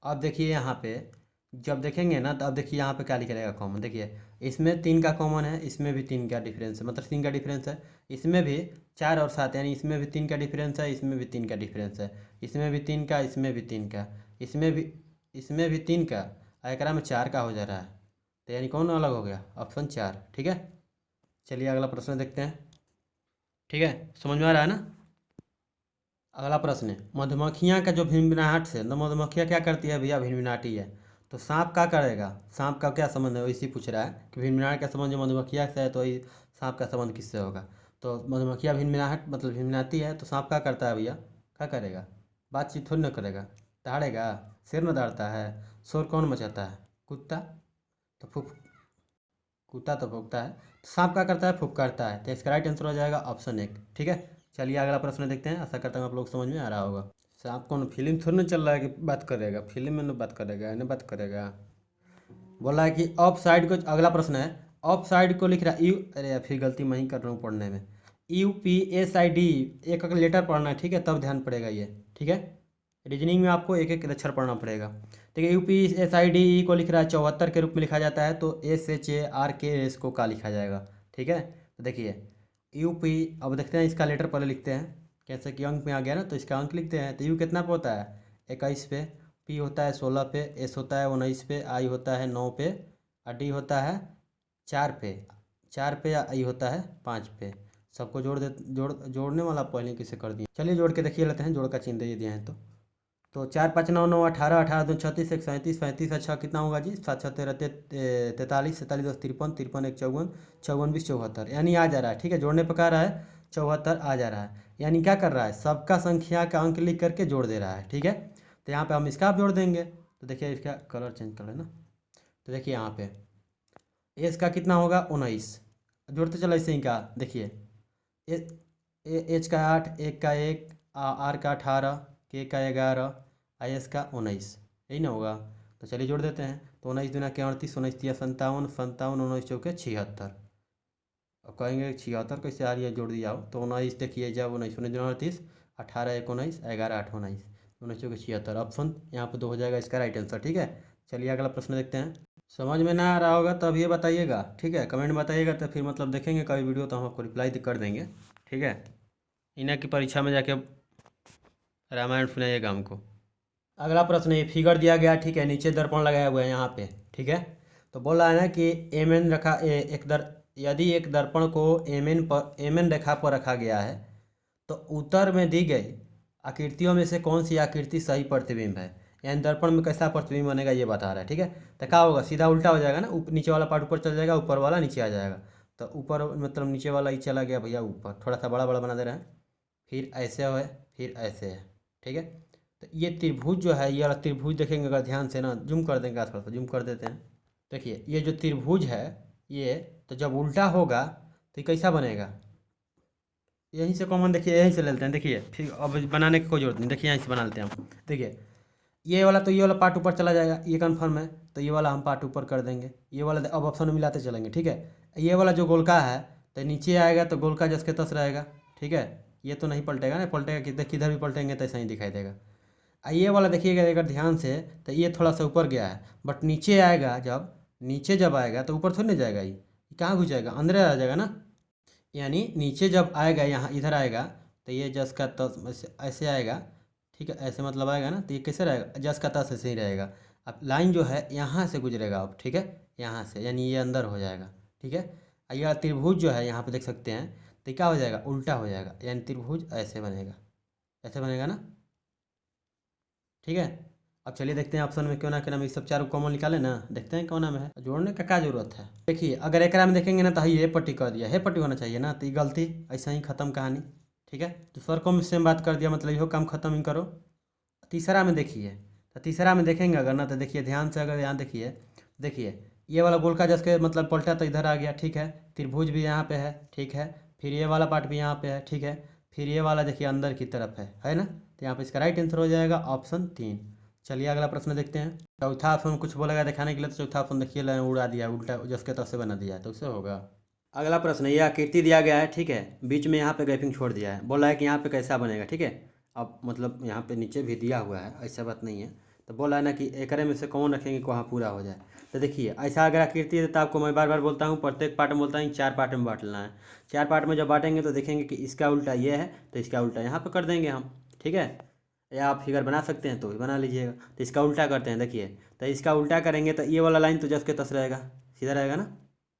अब देखिए यहाँ पे जब देखेंगे ना, तो अब देखिए यहाँ पे क्या लिखा रहेगा कॉमन। देखिए इसमें 3 का कॉमन है, इसमें भी 3 का डिफरेंस है, मतलब 3 का डिफरेंस है। इसमें भी 4 और 7, यानी इसमें भी 3 का डिफरेंस है, इसमें भी 3 का डिफरेंस है, इसमें भी 3 का, इसमें भी 3 का, इसमें भी 3 का, और एकरा में 4 का हो जा रहा है। तो यानी कौन अलग हो गया? ऑप्शन 4, ठीक है। चलिए अगला प्रश्न देखते हैं, ठीक है, समझ में आ रहा है ना। अगला प्रश्न है, मधुमक्खियाँ का जो भिनभिनाहट से, तो मधुमक्खियाँ क्या करती है भैया? भिनभिनाती है। तो सांप क्या करेगा? सांप का क्या संबंध है? वैसे पूछ रहा है कि भिनभिनाहट का संबंध जो मधुमक्खियाँ से है, तो वही सांप का संबंध किससे होगा? तो मधुमक्खियाँ भिनभिनाहट मतलब भिनभिनाती है, तो सांप क्या करता है भैया? क्या करेगा? बातचीत थोड़ी ना करेगा, दहाड़ेगा? सिर न दहाड़ता है? शोर कौन मचाता है? कुत्ता। तो फुफ कुत्ता तो भौंकता है, तो सांप क्या करता है? फुफकारता है। तो इसका राइट आंसर हो जाएगा ऑप्शन 1, ठीक है। चलिए अगला प्रश्न देखते हैं, आशा करता हूँ आप लोग समझ में आ रहा होगा। सांप कौन फिल्म थोड़ी ना चल रहा है कि बात करेगा? फिल्म में ना बात करेगा, ना बात करेगा। बोला है कि ऑफ साइड को, अगला प्रश्न है, ऑफ साइड को लिख रहा है यू, अरे यार फिर गलती मैं ही कर रहा हूँ पढ़ने में। UPSID, एक एक लेटर पढ़ना है, ठीक है, तब ध्यान पड़ेगा ये, ठीक है। रीजनिंग में आपको एक एक अक्षर पढ़ना पड़ेगा, ठीक है। UPSID को लिख रहा है 74 के रूप में लिखा जाता है, तो SHARKS को का लिखा जाएगा, ठीक है। तो देखिए यूपी, अब देखते हैं इसका लेटर पहले लिखते हैं, कैसे कि अंक में आ गया ना, तो इसका अंक लिखते हैं। तो यू कितना पे होता है? 21 पे, पी होता है 16 पे, एस होता है 19 पे, आई होता है 9 पे, और डी होता है 4 पे, 4 पे, या आई होता है 5 पे। सबको जोड़ने वाला पहले किसे कर दिए, चलिए जोड़ के देखिए लेते हैं, जोड़ का चिन्ह दे दिए हैं तो 4 5 9 9 18, 18 2 36, 1 37, 35 अच्छा कितना होगा जी? 7 7 13 43, 47 10 53, 53 1 54, 54 20 74, यानी आ जा रहा है, ठीक है। जोड़ने पर कह रहा है 74 आ जा रहा है, यानी क्या कर रहा है? सबका संख्या का अंक लिख करके जोड़ दे रहा है, ठीक है। तो यहाँ पे हम इसका आप जोड़ देंगे, तो देखिए इसका कलर चेंज कर लेना। तो देखिए यहाँ पे एस का कितना होगा? 19, जोड़ते चलो ऐसे ही का, देखिए एच का 8, एक का 1, आर का 18, के का 11, आई एस का 19, यही ना होगा। तो चलिए जोड़ देते हैं, तो 19 दूना के 38, 19 तिया 57, 57 19 चौके 76। अब कहेंगे 76 कैसे आ रही है? जोड़ दिया हो तो 19, देखिए जब 19 19 दूना 38, 18 1 19, 11 8 19, 19 चौके 76, ऑप्शन यहाँ पे 2 हो जाएगा इसका राइट आंसर, ठीक है। चलिए अगला प्रश्न देखते हैं। समझ में ना आ रहा होगा तब ये बताइएगा, ठीक है, कमेंट में बताइएगा, तो फिर मतलब देखेंगे कभी वीडियो तो हम आपको रिप्लाई कर देंगे, ठीक है। इन्हें की परीक्षा में जाके रामायण सुनाइएगा हमको। अगला प्रश्न, ये फिगर दिया गया, ठीक है, नीचे दर्पण लगाया हुआ है यहाँ पे, ठीक है। तो बोल रहा है ना कि एम एन रखा यदि एक दर्पण को एम एन रेखा पर रखा गया है, तो उत्तर में दी गई आकृतियों में से कौन सी आकृति सही प्रतिबिंब है? यानी दर्पण में कैसा प्रतिबिंब बनेगा ये बता रहा है, ठीक है। तो क्या होगा? सीधा उल्टा हो जाएगा ना, नीचे वाला पार्ट ऊपर चल जाएगा, ऊपर वाला नीचे आ जाएगा। तो ऊपर मतलब नीचे वाला ही चला गया भैया ऊपर, थोड़ा सा बड़ा बड़ा बना दे रहे हैं, फिर ऐसे है, फिर ऐसे है, ठीक है। तो ये त्रिभुज जो है, ये वाला त्रिभुज देखेंगे अगर ध्यान से ना, जूम कर देंगे, थोड़ा सा जूम कर देते हैं। देखिए ये जो त्रिभुज है ये, तो जब उल्टा होगा तो ये कैसा बनेगा? यहीं से कॉमन, देखिए यहीं से ले लेते हैं, देखिए फिर अब बनाने की कोई जरूरत नहीं, देखिए यहीं से बना लेते हैं हम। देखिए ये वाला, तो ये वाला पार्ट ऊपर चला जाएगा, ये कन्फर्म है, तो ये वाला हम पार्ट ऊपर कर देंगे, ये वाला अब ऑप्शन में मिलाते चलेंगे, ठीक है। ये वाला जो गोलका है, तो नीचे आएगा तो गोलका जस के तस रहेगा, ठीक है। ये तो नहीं पलटेगा ना, पलटेगा किधर भी पलटेंगे तो ऐसा ही दिखाई देगा। ये वाला देखिएगा अगर ध्यान से, तो ये थोड़ा सा ऊपर गया है, बट नीचे आएगा, जब नीचे जब आएगा तो ऊपर थोड़ी ना जाएगा, ये कहाँ घुस जाएगा? अंदर आ जाएगा ना। यानी नीचे जब आएगा, यहाँ इधर आएगा, तो ये जस का तस ऐसे आएगा, ठीक है, ऐसे मतलब आएगा ना, तो ये कैसे रहेगा? जस का तस ऐसे ही रहेगा। अब लाइन जो है यहाँ से गुजरेगा अब, ठीक है, यहाँ से, यानी ये अंदर हो जाएगा, ठीक है। यह त्रिभुज जो है यहाँ पे देख सकते हैं, तो क्या हो जाएगा? उल्टा हो जाएगा, यानी त्रिभुज ऐसे बनेगा, ऐसे बनेगा ना, ठीक है। अब चलिए देखते हैं ऑप्शन में क्यों ना, क्या नाम, ये सब चारों कॉमन निकाले ना, देखते हैं कौन नाम है, जोड़ने का क्या जरूरत है। देखिए अगर एकरा में देखेंगे ना, तो ये पट्टी कर दिया, है पट्टी होना चाहिए ना, तो ये गलती, ऐसा ही खत्म कहानी, ठीक है। तो सर को सेम बात कर दिया, मतलब इहो काम खत्म ही करो। तीसरा में देखिए, तो तीसरा में देखेंगे अगर ना, तो देखिए ध्यान से, अगर यहाँ देखिए, देखिए ये वाला गोलका जैसे मतलब पलटा तो इधर आ गया, ठीक है, त्रिभुज भी यहाँ पे है, ठीक है, फिर ये वाला पार्ट भी यहाँ पे है, ठीक है, फिर ये वाला देखिए अंदर की तरफ है ना। तो यहाँ पे इसका राइट आंसर हो जाएगा ऑप्शन 3। चलिए अगला प्रश्न देखते हैं। चौथा ऑप्शन कुछ बोलेगा दिखाने के लिए, तो चौथा ऑप्शन देखिए लाइन उड़ा दिया, उल्टा जस के तस से बना दिया है, तो उससे होगा। अगला प्रश्न, ये आकृति दिया गया है, ठीक है, बीच में यहाँ पे गैपिंग छोड़ दिया है, बोला है कि यहाँ पे कैसा बनेगा, ठीक है। अब मतलब यहाँ पे नीचे भी दिया हुआ है, ऐसा बात नहीं है। तो बोला है ना कि एकरे में से कौन रखेंगे कि वहाँ पूरा हो जाए। तो देखिए ऐसा अगर आकृति है तो आपको मैं बार बार बोलता हूँ, प्रत्येक पार्ट में बोलता हूँ 4 पार्ट में बांटना है। 4 पार्ट में जब बांटेंगे तो देखेंगे कि इसका उल्टा ये है, तो इसका उल्टा यहाँ पर कर देंगे हम, ठीक है। या आप फिगर बना सकते हैं तो भी बना लीजिएगा। तो इसका उल्टा करते हैं, देखिए। तो इसका उल्टा करेंगे तो ये वाला लाइन तो जस के तस रहेगा, सीधा रहेगा ना।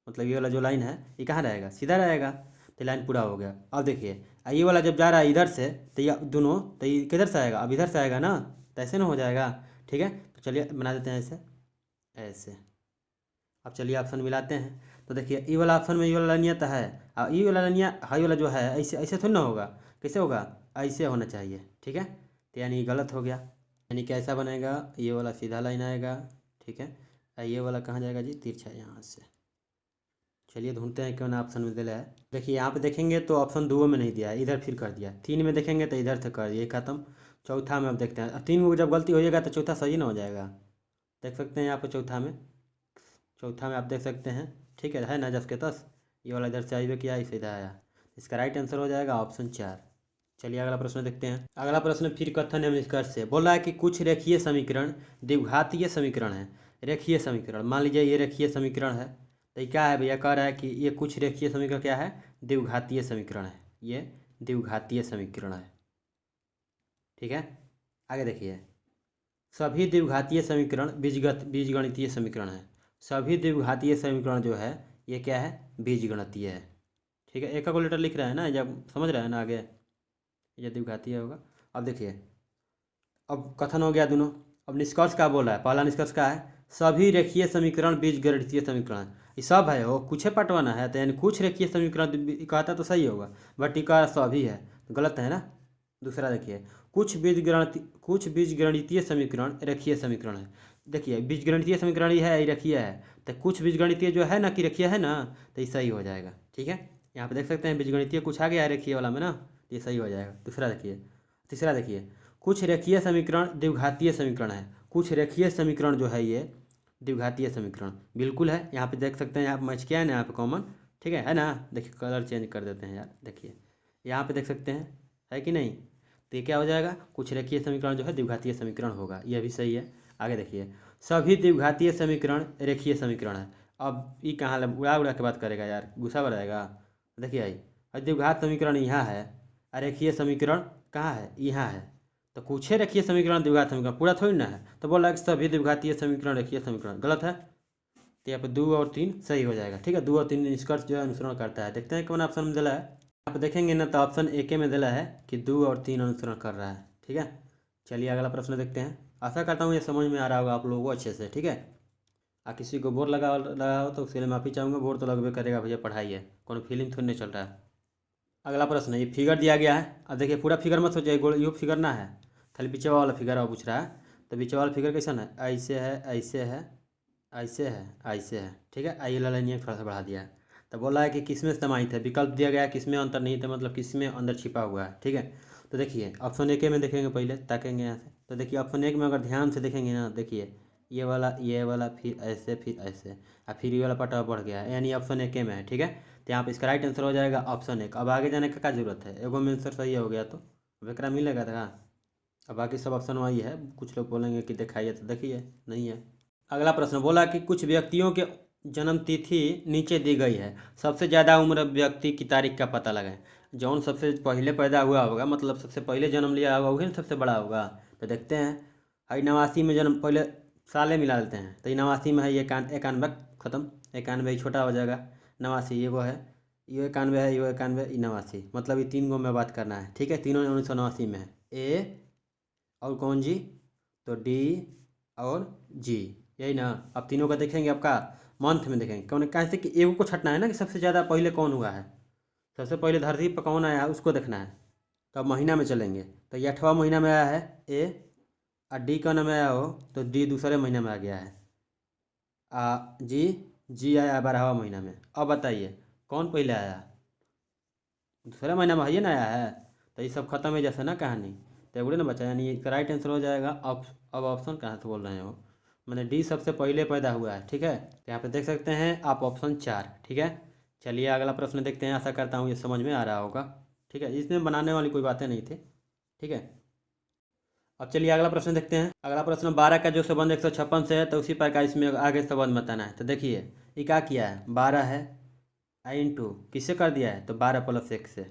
मतलब ये वाला जो लाइन है ये कहाँ रहेगा, सीधा रहेगा। तो लाइन पूरा हो गया। अब देखिए ये वाला जब जा रहा है इधर से, तो ये दोनों, तो ये किधर से आएगा, अब इधर से आएगा ना, तो ऐसे ना हो जाएगा, ठीक है। तो चलिए बना देते हैं ऐसे, ऐसे। अब चलिए ऑप्शन मिलाते हैं। तो देखिए ई वाला ऑप्शन में ये वाला लाइनिया तो है, और ई वाला लाइनिया हाई वाला जो है ऐसे ऐसे थोड़ी ना होगा। कैसे होगा, ऐसे होना चाहिए, ठीक है। तो यानी गलत हो गया। यानी कैसा बनेगा, ये वाला सीधा लाइन आएगा, ठीक है। और ये वाला कहाँ जाएगा जी, तिरछा यहाँ से। चलिए ढूंढते हैं कौन ऑप्शन में दिया है। देखिए यहाँ पे देखेंगे तो ऑप्शन 2 में नहीं दिया है, इधर फिर कर दिया। 3 में देखेंगे तो इधर से कर दिया, खत्म। चौथा में अब देखते हैं, 3 में जब गलती हो जाएगा तो चौथा सही ना हो जाएगा। देख सकते हैं यहाँ पे चौथा में, चौथा में आप देख सकते हैं, ठीक है ना जस के तस। ये वाला इधर से आइए किया, सीधा आया। इसका राइट आंसर हो जाएगा ऑप्शन 4। चलिए अगला प्रश्न देखते हैं। अगला प्रश्न फिर कथन एवं निष्कर्ष से बोल रहा है कि कुछ रेखीय समीकरण द्विघातीय समीकरण है। रेखीय समीकरण, मान लीजिए ये रेखीय समीकरण है, तो ये क्या है भैया, कह रहा है कि ये कुछ रेखीय समीकरण क्या है, द्विघातीय समीकरण है। ये द्विघातीय समीकरण है, ठीक है। आगे देखिए, सभी द्विघातीय समीकरण बीजगणितीय समीकरण है। सभी द्विघातीय समीकरण जो है ये क्या है, बीजगणितीय है, ठीक है। एक कैलकुलेटर लिख रहा है ना, जब समझ रहा है ना आगे, ये द्विघातीय होगा। अब देखिए, अब कथन हो गया दोनों। अब निष्कर्ष क्या बोला है, पहला निष्कर्ष क्या है, सभी रेखीय समीकरण बीजगणितीय समीकरण है। ये सब है, वो कुछ है पटवाना है, तो यानी कुछ रेखीय समीकरण कहता तो सही होगा, बट ये कह सभी है, तो गलत है ना। दूसरा देखिए, कुछ बीजगणितीय समीकरण रेखीय समीकरण है। देखिए बीजगणितीय समीकरण ही है, ये रेखीय है, तो कुछ बीजगणितीय जो है ना कि रेखीय है ना, तो ये सही हो जाएगा, ठीक है। यहाँ पे देख सकते हैं बीजगणितीय कुछ आ गया है रेखीय वाला में ना, तो ये सही हो जाएगा। दूसरा देखिए, तीसरा देखिए, कुछ रेखीय समीकरण द्विघातीय समीकरण है। कुछ रेखीय समीकरण जो है ये द्विघातीय समीकरण बिल्कुल है। यहाँ पे देख सकते हैं, यहाँ पे मैच किया है ना, यहाँ पे कॉमन, ठीक है ना। देखिए कलर चेंज कर देते हैं यार, देखिए यहाँ पे देख सकते हैं, है कि नहीं। तो ये क्या हो जाएगा, कुछ रेखीय समीकरण जो है द्विघातीय समीकरण होगा, यह भी सही है। आगे देखिए, सभी द्विघातीय समीकरण रेखीय समीकरण है। अब ये कहाँ उड़ा उड़ा के बात करेगा यार, गुस्सा बढ़ाएगा। देखिए आई द्विघात समीकरण यहाँ है, और रेखीय समीकरण कहाँ है, यहाँ है। तो कुछ रेखीय समीकरण द्विघात समीकरण पूरा थोड़ी ना है, तो बोला कि सभी द्विघातीय समीकरण रेखीय समीकरण, गलत है। तो यहाँ पे 2 और 3 सही हो जाएगा, ठीक है। 2 और 3 निष्कर्ष जो है अनुसरण करता है। देखते हैं कौन ऑप्शन में दिला है। आप देखेंगे ना तो ऑप्शन ए के में दिला है कि 2 और 3 अनुसरण कर रहा है, ठीक है। चलिए अगला प्रश्न देखते हैं। आशा करता हूँ ये समझ में आ रहा होगा आप लोगों को अच्छे से, ठीक है। किसी को बोर लगा हो तो उसके लिए माफ़ी चाहूँगा, बोर तो लगभग करेगा भैया, पढ़ाई है, कौन फीलिंग थोड़ी नहीं चल रहा है। अगला प्रश्न, ये फिगर दिया गया है। अब देखिए पूरा फिगर मत सोचिए, गोल यो फिगर ना है, खाली पीछे वाला फिगर पूछ रहा है। तो पीछे वाला फिगर कैसा है, ऐसे है, ऐसे है, ऐसे है, ऐसे है, ठीक है। आई लाइन ये थोड़ा सा बढ़ा दिया है। तो बोला है कि किसमें समाहित है, विकल्प दिया गया है, किसमें अंतर नहीं था, मतलब किसमें अंदर छिपा हुआ है, ठीक है। तो देखिए ऑप्शन ए में देखेंगे, पहले ताकेंगे यहाँ से। तो देखिए ऑप्शन ए में अगर ध्यान से देखेंगे ना, देखिए ये वाला फिर ऐसे, फिर ऐसे, और फिर ये वाला पटा बढ़ गया है, यानी ऑप्शन ए में है, ठीक है। तो यहाँ पे इसका राइट आंसर हो जाएगा ऑप्शन ए। अब आगे जाने का क्या जरूरत है, एगो में आंसर सही हो गया तो वेकरा मिलेगा था। अब बाकी सब ऑप्शन वही है। कुछ लोग बोलेंगे कि दिखाइए, तो देखिए नहीं है। अगला प्रश्न बोला कि कुछ व्यक्तियों के जन्म तिथि नीचे दी गई है, सबसे ज़्यादा उम्र व्यक्ति की तारीख का पता लगाएं। जौन सबसे पहले पैदा हुआ होगा, मतलब सबसे पहले जन्म लिया होगा वही सबसे बड़ा होगा। तो देखते हैं, हाई 89 में जन्म, पहले साले मिला लेते हैं। तो 89 में है ये 91, ख़त्म। 91 ही छोटा हो जाएगा, 89 ये वो है, ये 91 है, ये 91, 89, मतलब ये 3 गो में बात करना है, ठीक है। तीनों 1989 में है। ए और कौन जी, तो डी और जी, यही ना। अब तीनों का देखेंगे, आपका मंथ में देखेंगे कौन, कैसे कि एगो को छटना है ना कि सबसे ज़्यादा पहले कौन हुआ है, सबसे पहले धरती पर कौन आया है उसको देखना है। तो अब महीना में चलेंगे, तो ये 8वां महीना में आया है ए, और डी का नाम आया हो तो डी दूसरे महीने में आ गया है, जी, जी आया 12वां महीना में। अब बताइए कौन पहले आया, दूसरे महीना में है ना आया है। तो ये सब खत्म है जैसे ना कहानी। तो एगुड़े ना बचा, यानी इसका राइट आंसर हो जाएगा अब ऑप्शन कहाँ से बोल रहे हैं वो, मैंने डी सबसे पहले पैदा हुआ है। ठीक है, तो यहाँ पे देख सकते हैं आप ऑप्शन 4। ठीक है, चलिए अगला प्रश्न देखते हैं। आशा करता हूँ ये समझ में आ रहा होगा। ठीक है, इसमें बनाने वाली कोई बातें नहीं थी। ठीक है, अब चलिए अगला प्रश्न देखते हैं। अगला प्रश्न 12 का जो संबंध 156 से है, तो उसी प्रकार इसमें आगे संबंध बताना है। तो देखिए ये क्या किया है, 12 है आई इंटू किससे कर दिया है, तो 12 + 1 से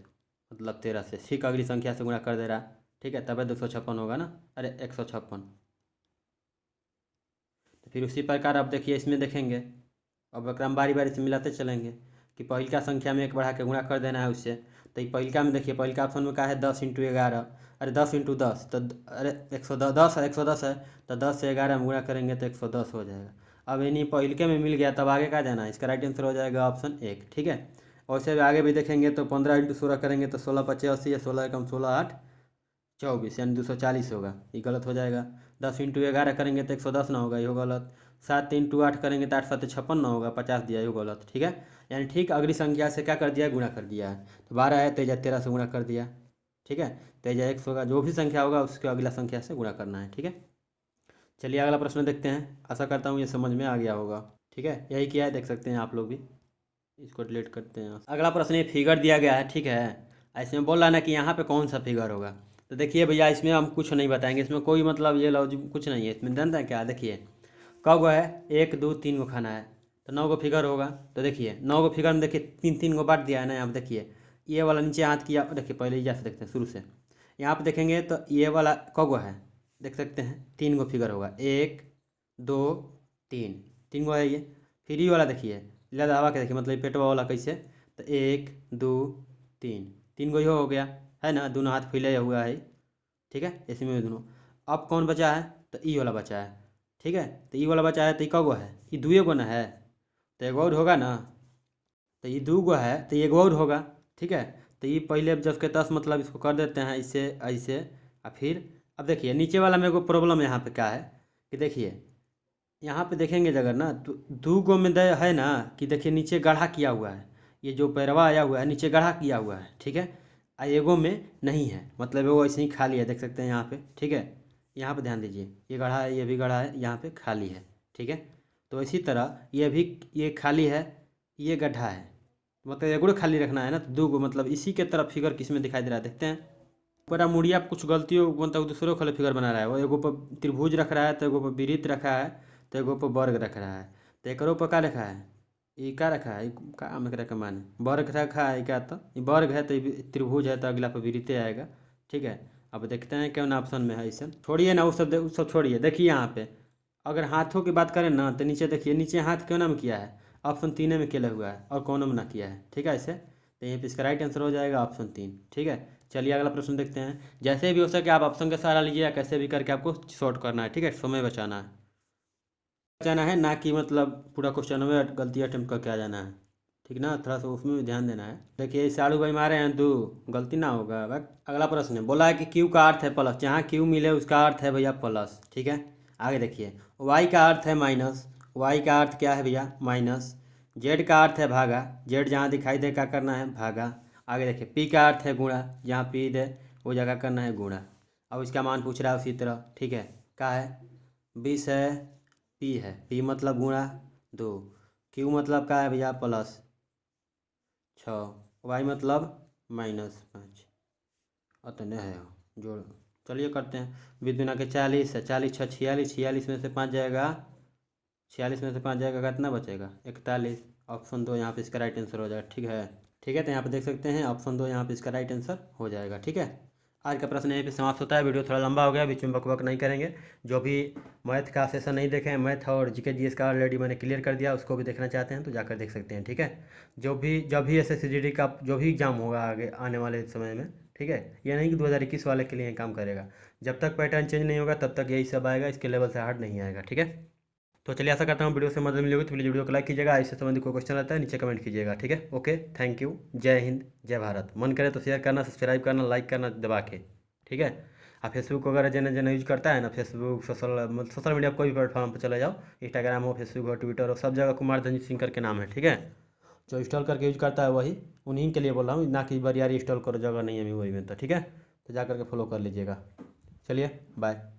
मतलब 13 से, ठीक अगली संख्या से गुणा कर दे रहा। ठीक है, तब 256 होगा ना, अरे 156। तो फिर उसी प्रकार अब देखिए इसमें देखेंगे, अब हम बारी बारी से मिलाते चलेंगे कि पहिलका संख्या में एक बढ़ा के गुणा कर देना है उससे। तो ये पहिलका में देखिए, पहिलका ऑप्शन में क्या है 10 × 11, अरे 10 × 10 तो अरे 110 110 है, तो 10 से 11 में गुणा करेंगे तो 110 हो जाएगा। अब इन्हीं पहिलके में मिल गया, तब आगे क्या जाना है, इसका राइट आंसर हो जाएगा ऑप्शन 1। ठीक है, वैसे भी आगे भी देखेंगे तो 15 × 16 करेंगे तो 16 × 5 80 है, 16 × 16 8 24 यानी 240 होगा, ये गलत हो जाएगा। 10 × 11 करेंगे तो 110 ना होगा, ये हो गलत। 7 × 8 करेंगे तो 8 × 7 = 56 ना होगा, 50 दिया, ये गलत। ठीक है, यानी ठीक अगली संख्या से क्या कर दिया, गुणा कर दिया है। तो 12 है, तेजा 13 से गुणा कर दिया। ठीक है, तेजा 100 होगा, जो भी संख्या होगा उसके अगला संख्या से गुणा करना है। ठीक है, चलिए अगला प्रश्न देखते हैं। आशा करता हूँ ये समझ में आ गया होगा। ठीक है, यही किया है, देख सकते हैं आप लोग भी। इसको डिलीट करते हैं। अगला प्रश्न ये फिगर दिया गया है। ठीक है, इसमें बोल रहा है ना कि यहाँ पे कौन सा फिगर होगा। तो देखिए भैया इसमें हम कुछ नहीं बताएंगे, इसमें कोई मतलब ये लॉजिक कुछ नहीं है। इसमें जानता है क्या, देखिए कब गो है, 1 2 3 गो खाना है, तो 9 गो फिगर होगा। तो देखिए 9 गो फिगर में देखिए 3 3 गो बांट दिया है ना। यहाँ पे देखिए ये वाला नीचे हाथ किया, देखिए पहले यहाँ से देखते हैं शुरू से। यहाँ पे देखेंगे तो ये वाला कब गो है, देख सकते हैं 3 गो फिगर होगा, 1 2 3, 3 गो है ये। फिर ये वाला देखिए ज़्यादा हवा के देखिए, मतलब पेटवा वाला कैसे, तो 1 2 3, 3 गो हो गया है ना, दोनों हाथ फैलाया हुआ है। ठीक है, इसमें दोनों। अब कौन बचा है, तो ई वाला बचा है। ठीक है, तो ई वाला बचा है, तो ये कगो है, ये 2 गो ना है, तो एगो और होगा ना। तो ये 2 गो है तो ये एगो और होगा। ठीक है, तो ये पहले जब के 10 मतलब इसको कर देते हैं इससे ऐसे। और फिर अब देखिए नीचे वाला में एगो प्रॉब्लम यहाँ पे क्या है कि देखिए यहाँ पे देखेंगे अगर ना, तो 2 गो में दे है ना कि देखिए नीचे गढ़ा किया हुआ है, ये जो पैरवा आया हुआ है नीचे गढ़ा किया हुआ है। ठीक है, एगो में नहीं है, मतलब वो ऐसे ही खाली है, देख सकते हैं यहाँ पे। ठीक है, यहाँ पे ध्यान दीजिए, ये गढ़ा है, ये भी गढ़ा है, यहाँ पे खाली है। ठीक है, तो इसी तरह ये भी, ये खाली है, ये गड्ढा है, मतलब एगो खाली रखना है ना। तो 2 गो मतलब इसी के तरफ फिगर किस में दिखाई दे रहा है, देखते हैं। पूरा मुड़िया कुछ गलतियों मतलब दूसरों खाली फिगर बना रहा है, वो एगो पर त्रिभुज रख रहा है, तो एगो पर वृत्त रखा है, तो एगो पर वर्ग रख रहा है। तो एक पर क्या रखा है, ये क्या रखा है, क्या एकरा के माने वर्ग रखा है क्या, तो ये वर्ग है तो ये त्रिभुज है, तो अगला पर वृत्त आएगा। ठीक है, अब देखते हैं कौन ऑप्शन में है इसे, छोड़िए ना वो सब छोड़िए। देखिए यहाँ पे अगर हाथों की बात करें ना, तो नीचे देखिए, नीचे हाथ क्यों ना में किया है, ऑप्शन 3 में किया हुआ है और कौन में ना किया है। ठीक है, ऐसे तो यहीं पे इसका राइट आंसर हो जाएगा ऑप्शन 3। ठीक है, चलिए अगला प्रश्न देखते हैं। जैसे भी हो सके आप ऑप्शन का सहारा लीजिए, या कैसे भी करके आपको शॉर्ट करना है। ठीक है, समय बचाना है ना, कि मतलब पूरा क्वेश्चन में गलती अटेम्प्ट करके आ जाना है। ठीक ना, थोड़ा सा उसमें भी ध्यान देना है। देखिए साड़ू भाई मारे हैं 2, गलती ना होगा। अगला प्रश्न है, बोला है कि क्यू का अर्थ है प्लस, जहाँ क्यू मिले उसका अर्थ है भैया प्लस। ठीक है, आगे देखिए वाई का अर्थ है माइनस, वाई का अर्थ क्या है भैया माइनस। जेड का अर्थ है भागा, जेड जहाँ दिखाई दे क्या करना है भागा। आगे देखिए पी का अर्थ है गुणा, जहाँ पी दे वो जगह करना है गुणा। अब इसका मान पूछ रहा है उसी तरह। ठीक है, क्या है 20 है, पी है, पी मतलब गुणा 2, क्यू मतलब क्या है भैया प्लस 6, वाई मतलब -5, अतने है जोड़। चलिए करते हैं, 20 गुना के 40 है, 40 6 46, 46 में से 5 जाएगा, 46 में से 5 जाएगा, कितना बचेगा 41। ऑप्शन 2 यहाँ पे इसका राइट आंसर हो जाएगा। ठीक है, ठीक है, तो यहाँ पे देख सकते हैं ऑप्शन 2 यहाँ पे इसका राइट आंसर हो जाएगा। ठीक है, आज का प्रश्न यहीं पे समाप्त होता है। वीडियो थोड़ा लंबा हो गया, बीच में बकबक नहीं करेंगे। जो भी मैथ का सेशन नहीं देखे हैं, मैथ और जीके जीएस का ऑलरेडी मैंने क्लियर कर दिया, उसको भी देखना चाहते हैं तो जाकर देख सकते हैं। ठीक है, जब भी SSCGD का जो भी एग्जाम होगा आगे आने वाले समय में, ठीक है, ये नहीं कि 2021 वाले के लिए काम करेगा, जब तक पैटर्न चेंज नहीं होगा तब तक यही सब आएगा, इसके लेवल से हार्ड नहीं आएगा। ठीक है, तो चलिए आशा करता हूँ वीडियो से मदद मिली होगी, तो प्लीज़ वीडियो को लाइक कीजिएगा। इससे संबंधित कोई क्वेश्चन आता है नीचे कमेंट कीजिएगा। ठीक है, ओके, थैंक यू, जय हिंद जय भारत। मन करे तो शेयर करना, सब्सक्राइब करना, लाइक करना दबा के। ठीक है, आप फेसबुक वगैरह जन यूज करता है ना, फेसबुक सोशल मीडिया कोई भी प्लेटफॉर्म पर चले जाओ, इंस्टाग्राम हो, फेसबुक हो, ट्विटर हो, सब जगह कुमार धनजीत सिंह करके नाम है। ठीक है, जो इंस्टॉल करके यूज करता है वही, उन्हीं के लिए बोल रहा हूँ, ना कि बार यार इंस्टॉल करो, जगह नहीं है अभी वही में। तो ठीक है, तो जा करके फॉलो कर लीजिएगा। चलिए बाय।